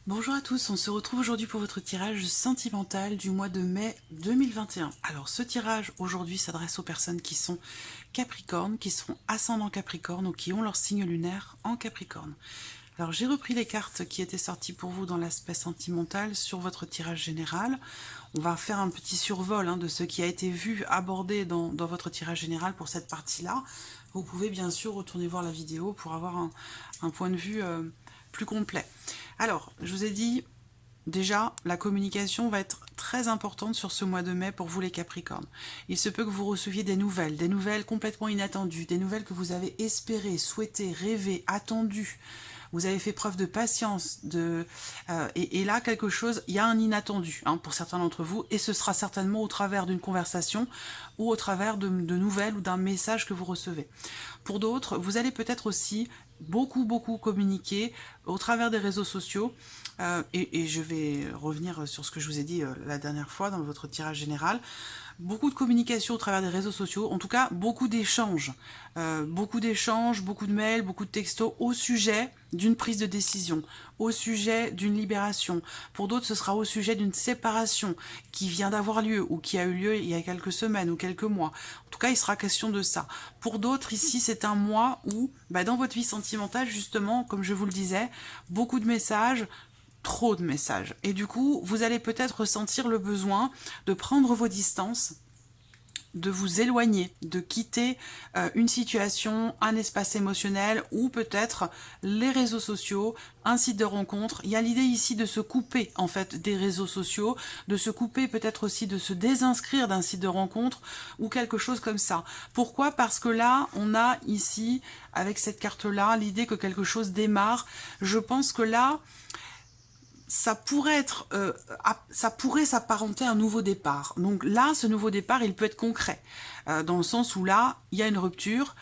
Bonjour à tous, on se retrouve aujourd'hui pour votre tirage sentimental du mois de mai 2021. Alors ce tirage aujourd'hui s'adresse aux personnes qui sont Capricorne, qui sont ascendant Capricorne ou qui ont leur signe lunaire en Capricorne. Alors j'ai repris les cartes qui étaient sorties pour vous dans l'aspect sentimental sur votre tirage général. On va faire un petit survol de ce qui a été vu, abordé dans votre tirage général pour cette partie-là. Vous pouvez bien sûr retourner voir la vidéo pour avoir un point de vue plus complet. Alors, je vous ai dit, déjà, la communication va être très importante sur ce mois de mai pour vous les Capricornes. Il se peut que vous receviez des nouvelles complètement inattendues, des nouvelles que vous avez espérées, souhaitées, rêvées, attendues. Vous avez fait preuve de patience, et là, quelque chose, il y a un inattendu pour certains d'entre vous, et ce sera certainement au travers d'une conversation ou au travers de nouvelles ou d'un message que vous recevez. Pour d'autres, vous allez peut-être aussi beaucoup communiquer au travers des réseaux sociaux, et je vais revenir sur ce que je vous ai dit la dernière fois dans votre tirage général. Beaucoup de communication au travers des réseaux sociaux, en tout cas beaucoup d'échanges, beaucoup de mails, beaucoup de textos au sujet d'une prise de décision, au sujet d'une libération. Pour d'autres, ce sera au sujet d'une séparation qui vient d'avoir lieu ou qui a eu lieu il y a quelques semaines ou quelques mois. En tout cas, il sera question de ça. Pour d'autres, ici, c'est un mois où, dans votre vie sentimentale, justement, comme je vous le disais, beaucoup de messages, trop de messages. Et du coup, vous allez peut-être ressentir le besoin de prendre vos distances, de vous éloigner, de quitter une situation, un espace émotionnel ou peut-être les réseaux sociaux, un site de rencontre. Il y a l'idée ici de se couper en fait des réseaux sociaux, de se couper peut-être aussi de se désinscrire d'un site de rencontre ou quelque chose comme ça. Pourquoi? Parce que là, on a ici, avec cette carte-là, l'idée que quelque chose démarre. Je pense que là, ça pourrait s'apparenter à un nouveau départ. Donc là, ce nouveau départ, il peut être concret, dans le sens où là, il y a une rupture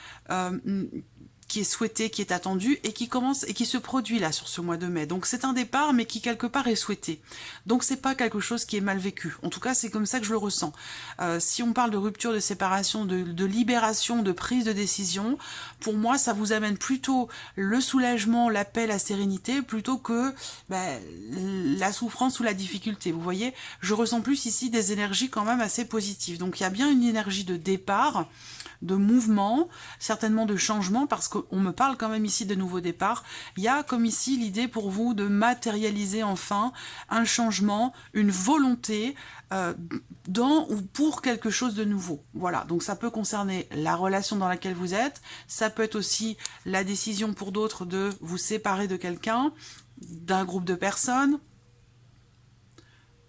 qui est souhaitée, qui est attendue et qui commence et qui se produit là sur ce mois de mai. Donc c'est un départ, mais qui quelque part est souhaité. Donc c'est pas quelque chose qui est mal vécu. En tout cas, c'est comme ça que je le ressens. Si on parle de rupture, de séparation, de libération, de prise de décision, pour moi, ça vous amène plutôt le soulagement, la paix, la sérénité, plutôt que la souffrance ou la difficulté. Vous voyez, je ressens plus ici des énergies quand même assez positives. Donc il y a bien une énergie de départ, de mouvement, certainement de changement, parce qu'on me parle quand même ici de nouveaux départs. Il y a comme ici l'idée pour vous de matérialiser enfin un changement, une volonté dans ou pour quelque chose de nouveau. Voilà, donc ça peut concerner la relation dans laquelle vous êtes, ça peut être aussi la décision pour d'autres de vous séparer de quelqu'un, d'un groupe de personnes,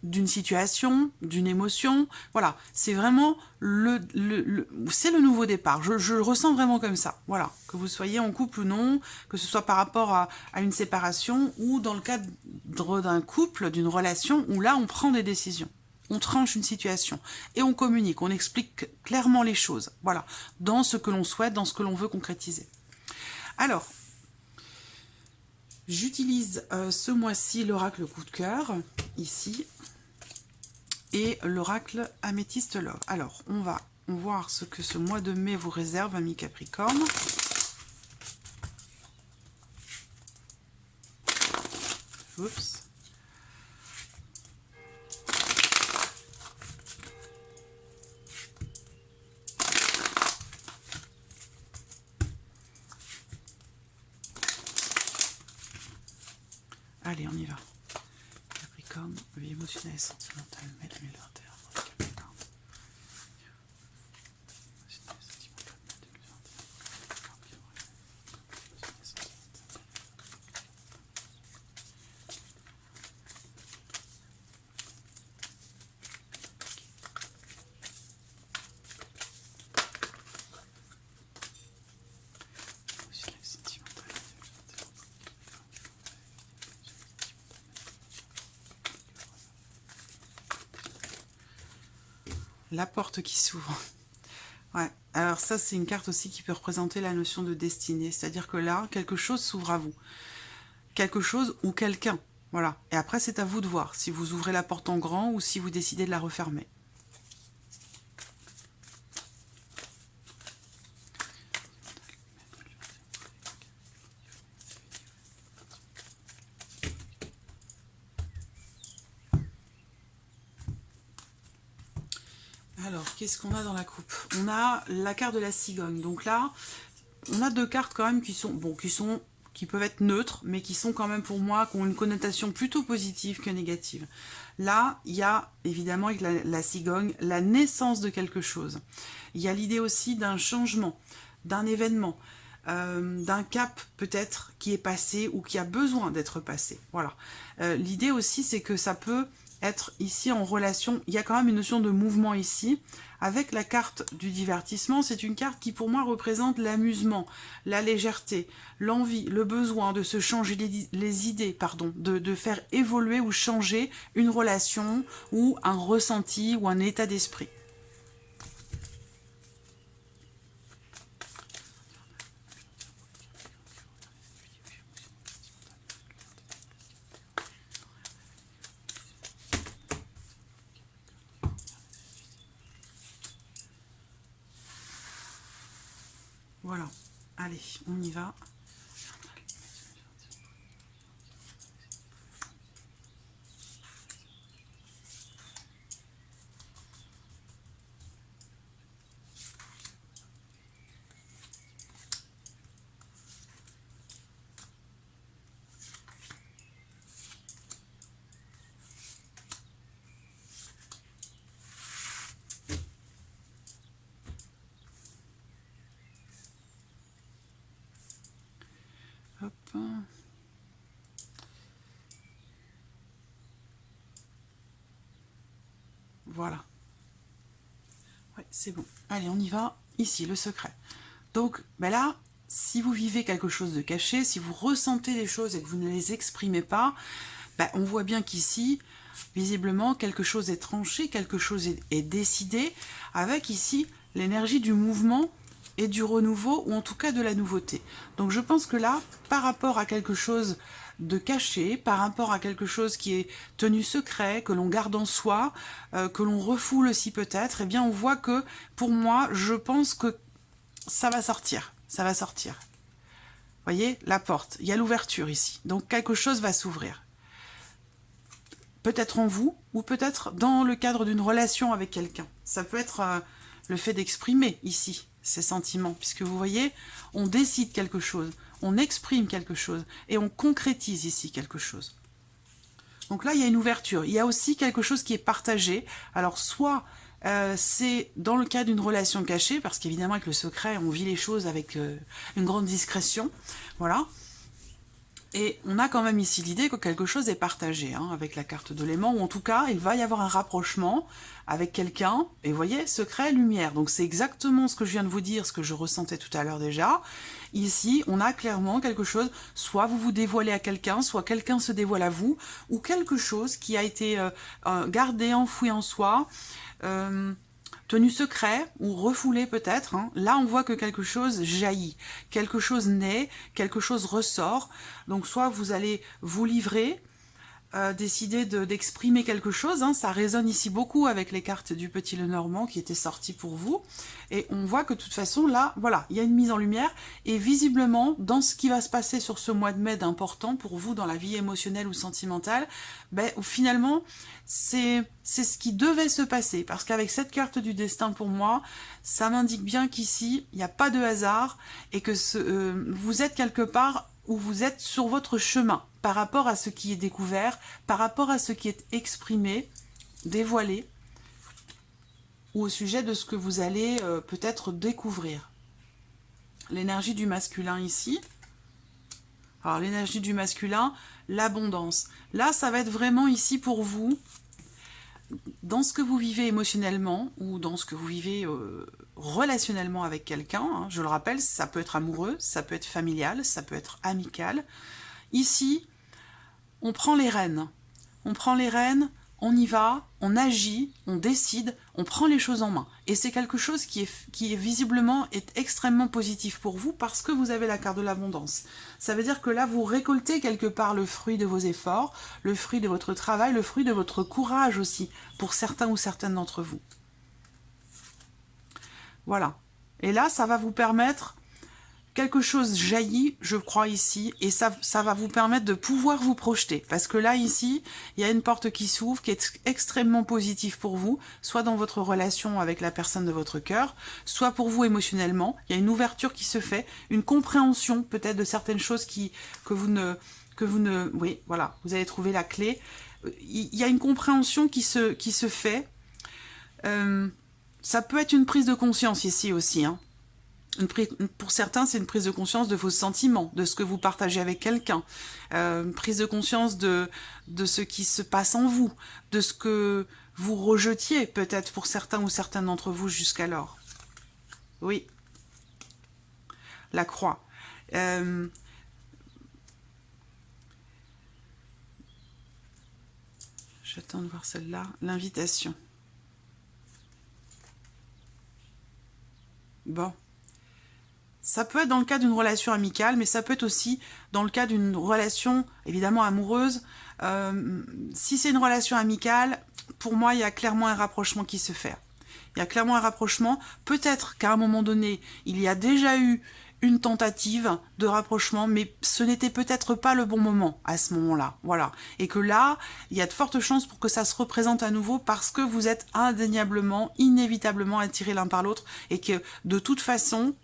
d'une situation, d'une émotion. Voilà, c'est vraiment c'est le nouveau départ. Je le ressens vraiment comme ça. Voilà, que vous soyez en couple ou non, que ce soit par rapport à une séparation ou dans le cadre d'un couple, d'une relation où là on prend des décisions. On tranche une situation et on communique, on explique clairement les choses. Voilà, dans ce que l'on souhaite, dans ce que l'on veut concrétiser. Alors, j'utilise ce mois-ci l'oracle coup de cœur, ici, et l'oracle Améthyste Love. Alors, on va voir ce que ce mois de mai vous réserve, amis Capricorne. Oups. Allez, on y va. Capricorne, vie émotionnelle et sentimentale, mai 2021. La porte qui s'ouvre. Ouais, alors ça c'est une carte aussi qui peut représenter la notion de destinée, c'est-à-dire que là, quelque chose s'ouvre à vous. Quelque chose ou quelqu'un, voilà. Et après c'est à vous de voir si vous ouvrez la porte en grand ou si vous décidez de la refermer. Alors, qu'est-ce qu'on a dans la coupe? On a la carte de la cigogne. Donc là, on a deux cartes quand même qui sont, bon, qui peuvent être neutres, mais qui sont quand même pour moi, qui ont une connotation plutôt positive que négative. Là, il y a évidemment avec la cigogne, la naissance de quelque chose. Il y a l'idée aussi d'un changement, d'un événement, d'un cap peut-être qui est passé ou qui a besoin d'être passé. Voilà. L'idée aussi, c'est que ça peut être ici en relation, il y a quand même une notion de mouvement ici, avec la carte du divertissement, c'est une carte qui pour moi représente l'amusement, la légèreté, l'envie, le besoin de se changer les idées, pardon, de faire évoluer ou changer une relation ou un ressenti ou un état d'esprit. Voilà, allez, on y va. Hop. Voilà. Ouais, c'est bon. Allez, on y va. Ici, le secret. Donc, ben là, si vous vivez quelque chose de caché, si vous ressentez des choses et que vous ne les exprimez pas, ben, on voit bien qu'ici, visiblement, quelque chose est tranché, quelque chose est décidé, avec ici l'énergie du mouvement et du renouveau, ou en tout cas de la nouveauté. Donc je pense que là, par rapport à quelque chose de caché, par rapport à quelque chose qui est tenu secret, que l'on garde en soi, que l'on refoule aussi peut-être, eh bien on voit que, pour moi, je pense que ça va sortir, ça va sortir. Vous voyez, la porte, il y a l'ouverture ici, donc quelque chose va s'ouvrir. Peut-être en vous, ou peut-être dans le cadre d'une relation avec quelqu'un. Ça peut être le fait d'exprimer ici ces sentiments, puisque vous voyez, on décide quelque chose, on exprime quelque chose, et on concrétise ici quelque chose. Donc là, il y a une ouverture. Il y a aussi quelque chose qui est partagé. Alors, soit c'est dans le cas d'une relation cachée, parce qu'évidemment, avec le secret, on vit les choses avec une grande discrétion. Voilà. Et on a quand même ici l'idée que quelque chose est partagé, hein, avec la carte de l'aimant, ou en tout cas, il va y avoir un rapprochement avec quelqu'un, et vous voyez, secret, lumière. Donc c'est exactement ce que je viens de vous dire, ce que je ressentais tout à l'heure déjà. Ici, on a clairement quelque chose, soit vous vous dévoilez à quelqu'un, soit quelqu'un se dévoile à vous, ou quelque chose qui a été gardé, enfoui en soi, tenu secret ou refoulé peut-être, hein. Là on voit que quelque chose jaillit, quelque chose naît, quelque chose ressort. Donc soit vous allez vous livrer, décider d'exprimer quelque chose, hein. Ça résonne ici beaucoup avec les cartes du Petit Lenormand qui étaient sorties pour vous. Et on voit que de toute façon là, voilà, il y a une mise en lumière. Et visiblement, dans ce qui va se passer sur ce mois de mai d'important pour vous dans la vie émotionnelle ou sentimentale, ben, finalement, c'est ce qui devait se passer. Parce qu'avec cette carte du destin pour moi, ça m'indique bien qu'ici, il n'y a pas de hasard et que vous êtes quelque part où vous êtes sur votre chemin par rapport à ce qui est découvert, par rapport à ce qui est exprimé, dévoilé, ou au sujet de ce que vous allez peut-être découvrir. L'énergie du masculin ici. Alors l'énergie du masculin, l'abondance. Là, ça va être vraiment ici pour vous, dans ce que vous vivez émotionnellement, ou dans ce que vous vivez relationnellement avec quelqu'un, hein. Je le rappelle, ça peut être amoureux, ça peut être familial, ça peut être amical. Ici, on prend les rênes. On prend les rênes, on y va, on agit, on décide, on prend les choses en main. Et c'est quelque chose qui est visiblement extrêmement positif pour vous parce que vous avez la carte de l'abondance. Ça veut dire que là, vous récoltez quelque part le fruit de vos efforts, le fruit de votre travail, le fruit de votre courage aussi, pour certains ou certaines d'entre vous. Voilà. Et là, ça va vous permettre quelque chose jaillit, je crois, ici, et ça va vous permettre de pouvoir vous projeter. Parce que là, ici, il y a une porte qui s'ouvre, qui est extrêmement positive pour vous, soit dans votre relation avec la personne de votre cœur, soit pour vous émotionnellement. Il y a une ouverture qui se fait, une compréhension peut-être de certaines choses que vous ne... Oui, voilà, vous allez trouver la clé. Il y a une compréhension qui se fait. Ça peut être une prise de conscience ici aussi, hein. Pour certains, c'est une prise de conscience de vos sentiments, de ce que vous partagez avec quelqu'un, prise de conscience de ce qui se passe en vous, de ce que vous rejetiez peut-être pour certains ou certaines d'entre vous jusqu'alors. Oui, la croix. J'attends de voir celle-là. L'invitation. Bon. Ça peut être dans le cas d'une relation amicale, mais ça peut être aussi dans le cas d'une relation, évidemment, amoureuse. Si c'est une relation amicale, pour moi, il y a clairement un rapprochement qui se fait. Il y a clairement un rapprochement. Peut-être qu'à un moment donné, il y a déjà eu une tentative de rapprochement, mais ce n'était peut-être pas le bon moment à ce moment-là. Voilà. Et que là, il y a de fortes chances pour que ça se représente à nouveau parce que vous êtes indéniablement, inévitablement attirés l'un par l'autre et que de toute façon,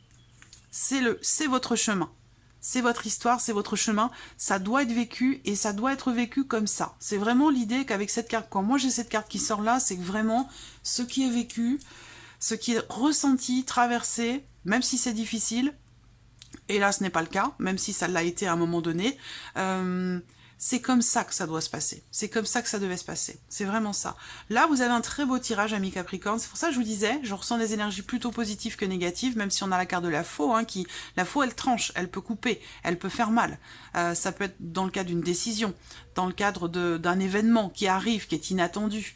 c'est votre chemin. C'est votre histoire, c'est votre chemin. Ça doit être vécu et ça doit être vécu comme ça. C'est vraiment l'idée qu'avec cette carte, quand moi j'ai cette carte qui sort là, c'est que vraiment ce qui est vécu, ce qui est ressenti, traversé, même si c'est difficile, et là ce n'est pas le cas, même si ça l'a été à un moment donné, c'est comme ça que ça doit se passer. C'est comme ça que ça devait se passer. C'est vraiment ça. Là, vous avez un très beau tirage, amis Capricorne. C'est pour ça que je vous disais, je ressens des énergies plutôt positives que négatives, même si on a la carte de la faux, hein, la faux, elle tranche, elle peut couper, elle peut faire mal. Ça peut être dans le cadre d'une décision, dans le cadre d'un événement qui arrive, qui est inattendu.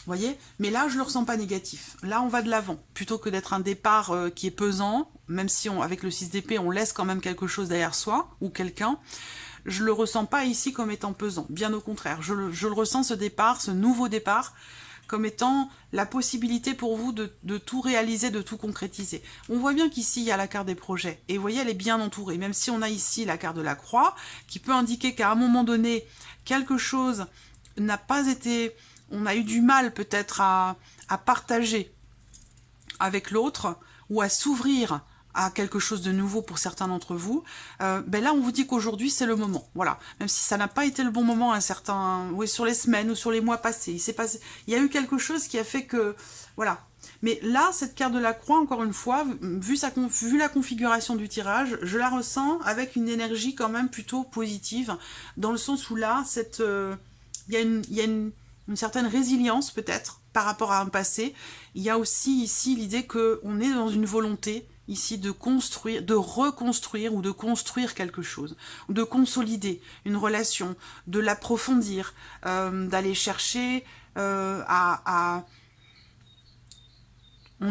Voyez, mais là, je le ressens pas négatif. Là, on va de l'avant. Plutôt que d'être un départ qui est pesant, même si avec le 6 d'épée, on laisse quand même quelque chose derrière soi, ou quelqu'un, je le ressens pas ici comme étant pesant. Bien au contraire, je le ressens, ce départ, ce nouveau départ, comme étant la possibilité pour vous de tout réaliser, de tout concrétiser. On voit bien qu'ici, il y a la carte des projets. Et vous voyez, elle est bien entourée. Même si on a ici la carte de la croix, qui peut indiquer qu'à un moment donné, quelque chose n'a pas été... On a eu du mal peut-être à partager avec l'autre ou à s'ouvrir à quelque chose de nouveau pour certains d'entre vous, ben là on vous dit qu'aujourd'hui c'est le moment, voilà. Même si ça n'a pas été le bon moment sur les semaines ou sur les mois passés, il y a eu quelque chose qui a fait que, voilà. Mais là, cette carte de la croix, encore une fois, vu la configuration du tirage, je la ressens avec une énergie quand même plutôt positive, dans le sens où là, il y a une certaine résilience peut-être par rapport à un passé. Il y a aussi ici l'idée qu'on est dans une volonté ici de construire, de reconstruire ou de construire quelque chose, de consolider une relation, de l'approfondir, d'aller chercher on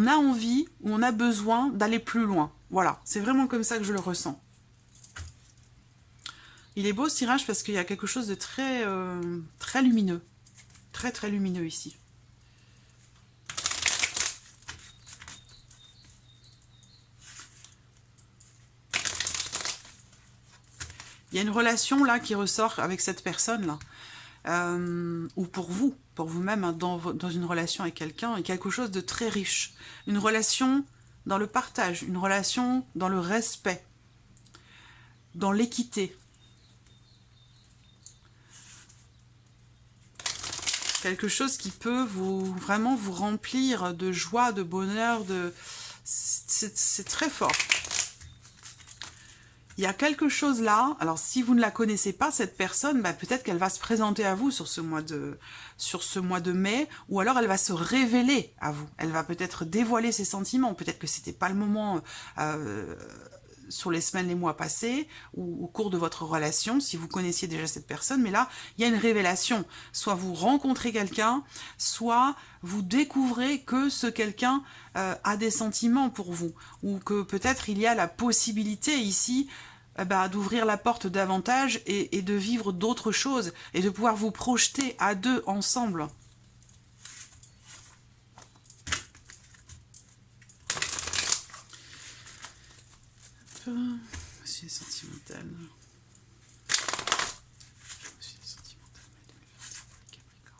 a envie ou on a besoin d'aller plus loin. Voilà, c'est vraiment comme ça que je le ressens. Il est beau ce tirage parce qu'il y a quelque chose de très, très lumineux. Très très lumineux ici. Il y a une relation là qui ressort avec cette personne là, ou pour vous-même, hein, dans une relation avec quelqu'un, et quelque chose de très riche. Une relation dans le partage, une relation dans le respect, dans l'équité. Quelque chose qui peut vraiment vous remplir de joie, de bonheur, c'est très fort. Il y a quelque chose là, alors si vous ne la connaissez pas, cette personne, bah, peut-être qu'elle va se présenter à vous sur ce mois de mai, ou alors elle va se révéler à vous. Elle va peut-être dévoiler ses sentiments, peut-être que c'était pas le moment sur les semaines, les mois passés, ou au cours de votre relation, si vous connaissiez déjà cette personne, mais là, il y a une révélation. Soit vous rencontrez quelqu'un, soit vous découvrez que ce quelqu'un a des sentiments pour vous, ou que peut-être il y a la possibilité ici d'ouvrir la porte davantage et de vivre d'autres choses, et de pouvoir vous projeter à deux ensemble. Voici les sentimentales. Voici les sentimentales mai 2021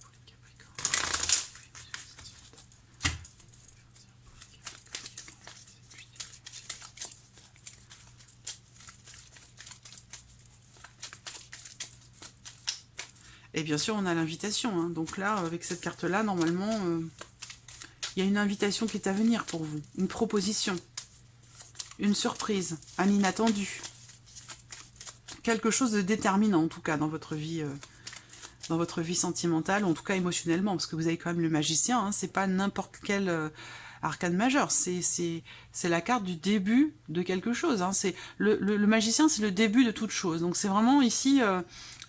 pour les Capricornes. Pour les Et bien sûr, on a l'invitation. Hein. Donc là, avec cette carte-là, normalement, il y a une invitation qui est à venir pour vous. Une proposition. Une surprise. Un inattendu. Quelque chose de déterminant, en tout cas, dans votre vie sentimentale, en tout cas émotionnellement, parce que vous avez quand même le magicien. Hein. C'est pas n'importe quel arcane majeur. C'est la carte du début de quelque chose. Hein. Le magicien, c'est le début de toute chose. Donc c'est vraiment ici...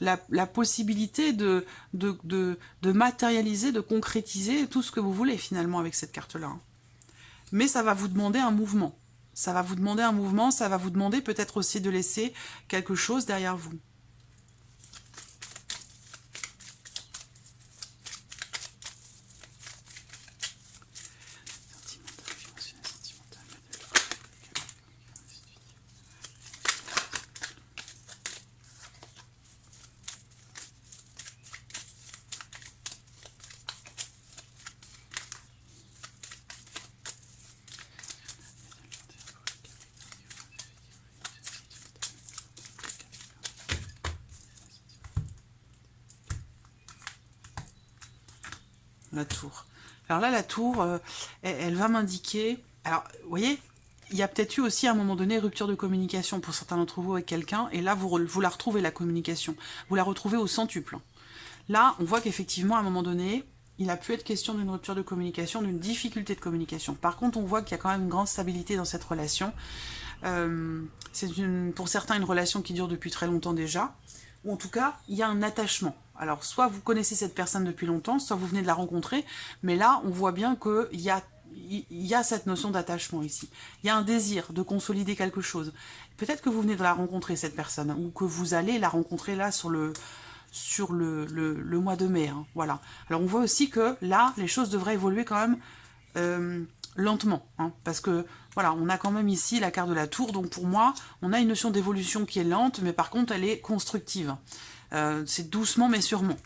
La possibilité de matérialiser, de concrétiser tout ce que vous voulez finalement avec cette carte-là. Mais ça va vous demander un mouvement. Ça va vous demander un mouvement, ça va vous demander peut-être aussi de laisser quelque chose derrière vous. La tour. Alors là, la tour, elle va m'indiquer... Alors, vous voyez, il y a peut-être eu aussi à un moment donné rupture de communication pour certains d'entre vous avec quelqu'un, et là, vous la retrouvez, la communication. Vous la retrouvez au centuple. Là, on voit qu'effectivement, à un moment donné, il a pu être question d'une rupture de communication, d'une difficulté de communication. Par contre, on voit qu'il y a quand même une grande stabilité dans cette relation. C'est pour certains une relation qui dure depuis très longtemps déjà, ou en tout cas, il y a un attachement. Alors, soit vous connaissez cette personne depuis longtemps, soit vous venez de la rencontrer, mais là, on voit bien qu'il y a cette notion d'attachement ici. Il y a un désir de consolider quelque chose. Peut-être que vous venez de la rencontrer, cette personne, ou que vous allez la rencontrer là sur le mois de mai. Hein, voilà. Alors, on voit aussi que là, les choses devraient évoluer quand même lentement, hein, parce que voilà, on a quand même ici la carte de la tour, donc pour moi, on a une notion d'évolution qui est lente, mais par contre, elle est constructive. C'est doucement, mais sûrement.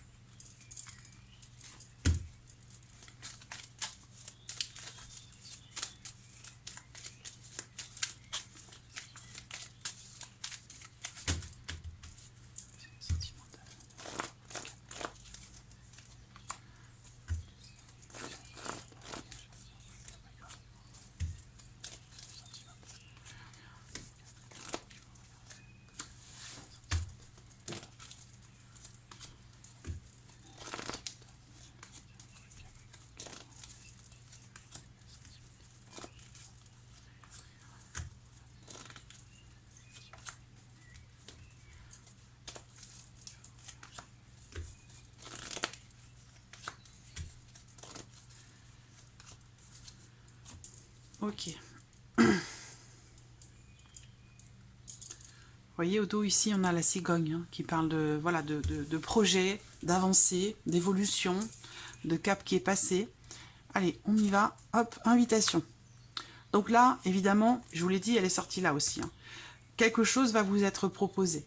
Ok. Vous voyez, au dos, ici, on a la cigogne, hein, qui parle de, voilà, de projet, d'avancée, d'évolution, de cap qui est passé. Allez, on y va. Hop, invitation. Donc là, évidemment, je vous l'ai dit, elle est sortie là aussi. Hein. Quelque chose va vous être proposé.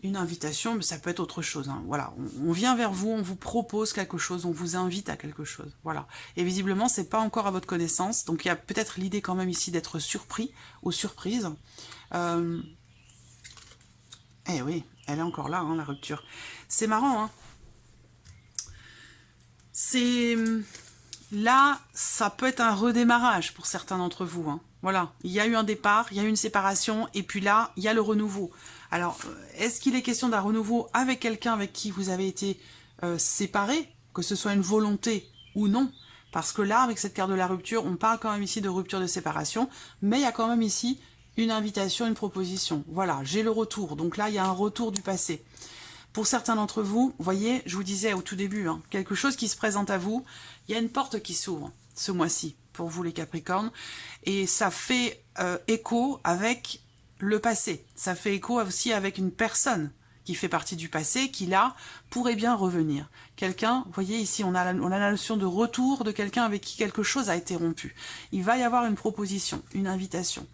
Une invitation, mais ça peut être autre chose. Hein. Voilà, on vient vers vous, on vous propose quelque chose, on vous invite à quelque chose. Voilà. Et visiblement, c'est pas encore à votre connaissance. Donc il y a peut-être l'idée quand même ici d'être surpris ou surprise. Eh oui, elle est encore là, hein, la rupture. C'est marrant, hein. C'est... Là, ça peut être un redémarrage pour certains d'entre vous. Hein. Voilà, il y a eu un départ, il y a eu une séparation, et puis là, il y a le renouveau. Alors, est-ce qu'il est question d'un renouveau avec quelqu'un avec qui vous avez été séparés, que ce soit une volonté ou non? Parce que là, avec cette carte de la rupture, on parle quand même ici de rupture de séparation, mais il y a quand même ici une invitation, une proposition. Voilà, j'ai le retour. Donc là, il y a un retour du passé. Pour certains d'entre vous, vous voyez, je vous disais au tout début, hein, quelque chose qui se présente à vous, il y a une porte qui s'ouvre ce mois-ci, pour vous les Capricornes, et ça fait écho avec le passé, ça fait écho aussi avec une personne qui fait partie du passé, qui là pourrait bien revenir. Quelqu'un, vous voyez ici, on a la notion de retour de quelqu'un avec qui quelque chose a été rompu. Il va y avoir une proposition, une invitation.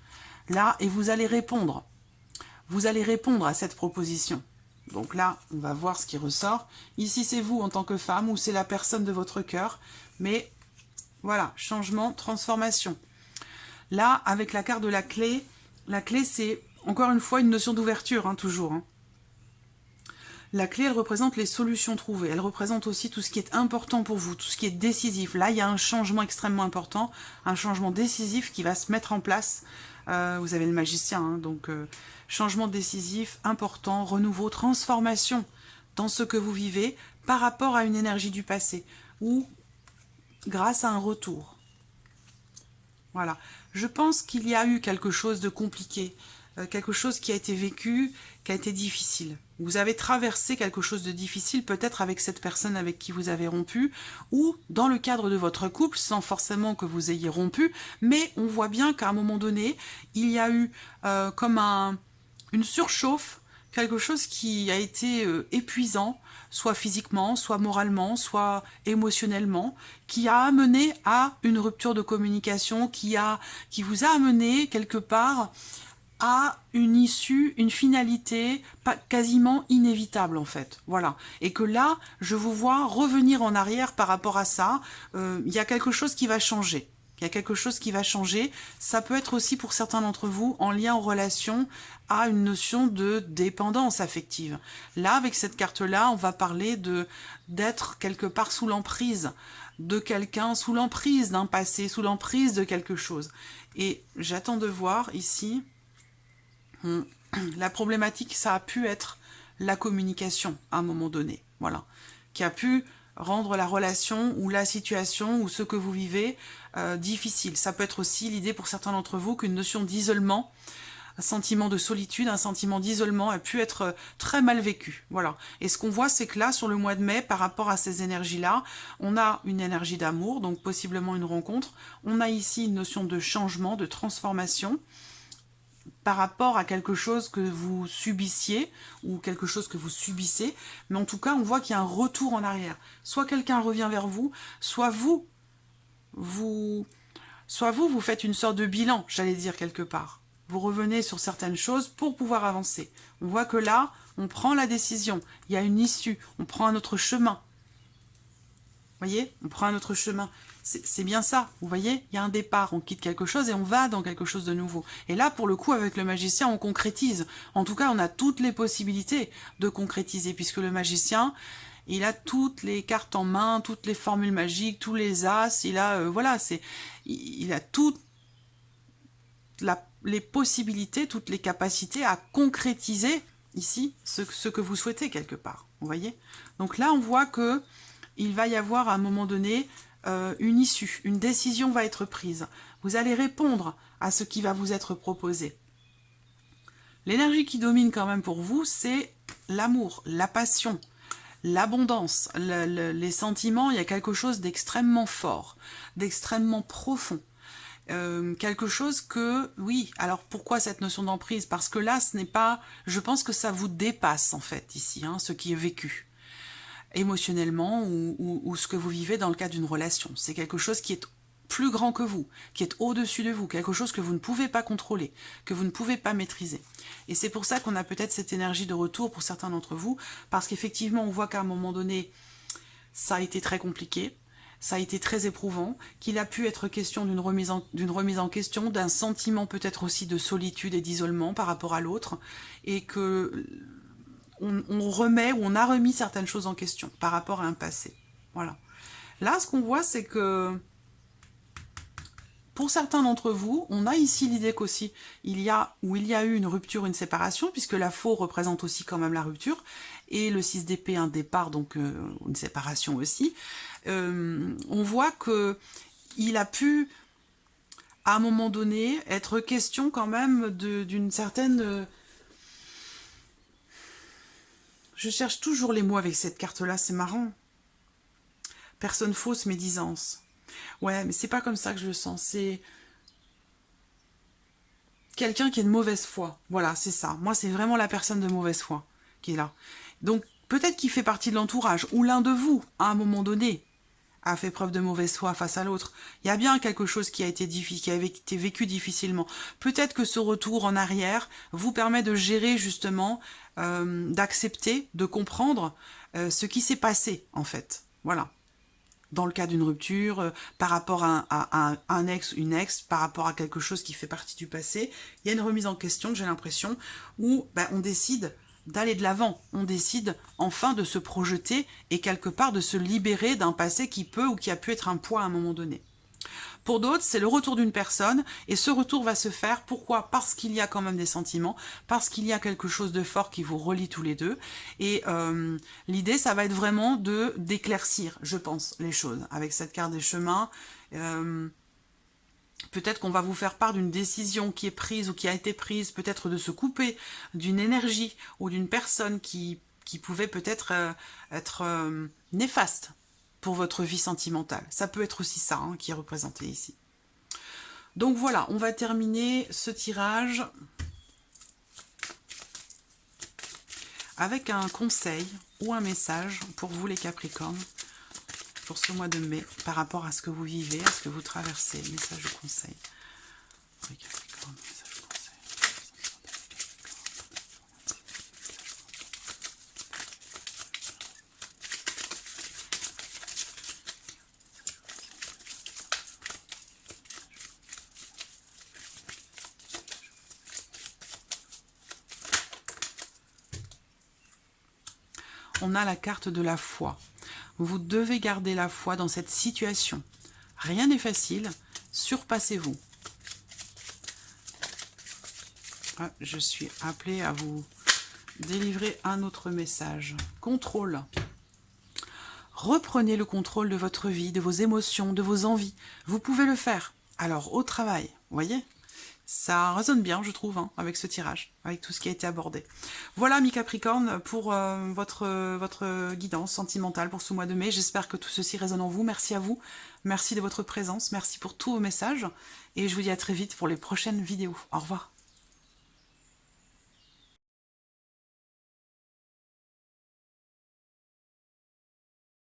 Là, et vous allez répondre. Vous allez répondre à cette proposition. Donc là, on va voir ce qui ressort. Ici, c'est vous en tant que femme ou c'est la personne de votre cœur. Mais voilà, changement, transformation. Là, avec la carte de la clé c'est encore une fois une notion d'ouverture, hein, toujours. Hein. La clé, elle représente les solutions trouvées. Elle représente aussi tout ce qui est important pour vous, tout ce qui est décisif. Là, il y a un changement extrêmement important, un changement décisif qui va se mettre en place. Vous avez le magicien, hein, donc changement décisif, important, renouveau, transformation dans ce que vous vivez par rapport à une énergie du passé ou grâce à un retour. Voilà. Je pense qu'il y a eu quelque chose de compliqué, quelque chose qui a été vécu, qui a été difficile. Vous avez traversé quelque chose de difficile, peut-être avec cette personne avec qui vous avez rompu, ou dans le cadre de votre couple, sans forcément que vous ayez rompu, mais on voit bien qu'à un moment donné, il y a eu comme une surchauffe, quelque chose qui a été épuisant, soit physiquement, soit moralement, soit émotionnellement, qui a amené à une rupture de communication, qui vous a amené quelque part à une issue, une finalité quasiment inévitable en fait. Voilà. Et que là, je vous vois revenir en arrière par rapport à ça. Il y a quelque chose qui va changer. Il y a quelque chose qui va changer. Ça peut être aussi pour certains d'entre vous en lien en relation à une notion de dépendance affective. Là, avec cette carte-là, on va parler d'être quelque part sous l'emprise de quelqu'un, sous l'emprise d'un passé, sous l'emprise de quelque chose. Et j'attends de voir ici, la problématique, ça a pu être la communication à un moment donné. Voilà. Qui a pu rendre la relation ou la situation ou ce que vous vivez difficile. Ça peut être aussi l'idée pour certains d'entre vous qu'une notion d'isolement, un sentiment de solitude, un sentiment d'isolement a pu être très mal vécu. Voilà. Et ce qu'on voit, c'est que là, sur le mois de mai, par rapport à ces énergies-là, on a une énergie d'amour, donc possiblement une rencontre. On a ici une notion de changement, de transformation, par rapport à quelque chose que vous subissiez ou quelque chose que vous subissez, mais en tout cas on voit qu'il y a un retour en arrière. Soit quelqu'un revient vers vous, soit vous faites une sorte de bilan, j'allais dire quelque part. Vous revenez sur certaines choses pour pouvoir avancer. On voit que là, on prend la décision, il y a une issue, on prend un autre chemin. Vous voyez, on prend un autre chemin. C'est bien ça, vous voyez, il y a un départ, on quitte quelque chose et on va dans quelque chose de nouveau. Et là, pour le coup, avec le magicien, on concrétise. En tout cas, on a toutes les possibilités de concrétiser, puisque le magicien, il a toutes les cartes en main, toutes les formules magiques, tous les as, il a, voilà, il a toutes les possibilités, toutes les capacités à concrétiser, ici, ce que vous souhaitez quelque part, vous voyez. Donc là, on voit que il va y avoir à un moment donné une issue, une décision va être prise. Vous allez répondre à ce qui va vous être proposé. L'énergie qui domine quand même pour vous, c'est l'amour, la passion, l'abondance, les sentiments. Il y a quelque chose d'extrêmement fort, d'extrêmement profond. Quelque chose que, oui, alors pourquoi cette notion d'emprise? Parce que là, ce n'est pas, je pense que ça vous dépasse en fait ici, hein, ce qui est vécu émotionnellement ou ce que vous vivez dans le cadre d'une relation. C'est quelque chose qui est plus grand que vous, qui est au-dessus de vous, quelque chose que vous ne pouvez pas contrôler, que vous ne pouvez pas maîtriser. Et c'est pour ça qu'on a peut-être cette énergie de retour pour certains d'entre vous, parce qu'effectivement, on voit qu'à un moment donné, ça a été très compliqué, ça a été très éprouvant, qu'il a pu être question d'une remise en question, d'un sentiment peut-être aussi de solitude et d'isolement par rapport à l'autre, et que on remet ou on a remis certaines choses en question par rapport à un passé. Voilà. Là, ce qu'on voit, c'est que pour certains d'entre vous, on a ici l'idée qu'aussi il y a eu une rupture, une séparation, puisque la faux représente aussi quand même la rupture, et le 6 d'épée un départ, donc une séparation aussi. On voit que il a pu, à un moment donné, être question quand même d'une certaine... Je cherche toujours les mots avec cette carte-là, c'est marrant. Personne fausse, médisance. Ouais, mais c'est pas comme ça que je le sens, c'est quelqu'un qui est de mauvaise foi. Voilà, c'est ça. Moi, c'est vraiment la personne de mauvaise foi qui est là. Donc, peut-être qu'il fait partie de l'entourage, ou l'un de vous, à un moment donné, a fait preuve de mauvaise foi face à l'autre. Il y a bien quelque chose qui a été vécu difficilement. Peut-être que ce retour en arrière vous permet de gérer justement, d'accepter, de comprendre ce qui s'est passé, en fait. Voilà. Dans le cas d'une rupture, par rapport à un ex, une ex, par rapport à quelque chose qui fait partie du passé, il y a une remise en question, j'ai l'impression, où on décide d'aller de l'avant, on décide enfin de se projeter et quelque part de se libérer d'un passé qui peut ou qui a pu être un poids à un moment donné. Pour d'autres, c'est le retour d'une personne, et ce retour va se faire, pourquoi? Parce qu'il y a quand même des sentiments, parce qu'il y a quelque chose de fort qui vous relie tous les deux, et l'idée, ça va être vraiment d'éclaircir, je pense, les choses. Avec cette carte des chemins, peut-être qu'on va vous faire part d'une décision qui est prise ou qui a été prise, peut-être de se couper d'une énergie ou d'une personne qui pouvait peut-être être néfaste pour votre vie sentimentale. Ça peut être aussi ça qui est représenté ici. Donc voilà, on va terminer ce tirage avec un conseil ou un message pour vous les Capricornes, pour ce mois de mai, par rapport à ce que vous vivez, à ce que vous traversez. Message ou conseil. Les Capricornes, message ou conseil. On a la carte de la foi. Vous devez garder la foi dans cette situation. Rien n'est facile, surpassez-vous. Ah, je suis appelée à vous délivrer un autre message. Contrôle. Reprenez le contrôle de votre vie, de vos émotions, de vos envies. Vous pouvez le faire. Alors, au travail, vous voyez ? Ça résonne bien, je trouve, avec ce tirage, avec tout ce qui a été abordé. Voilà, mes Capricornes, pour votre guidance sentimentale pour ce mois de mai. J'espère que tout ceci résonne en vous. Merci à vous. Merci de votre présence. Merci pour tous vos messages. Et je vous dis à très vite pour les prochaines vidéos. Au revoir.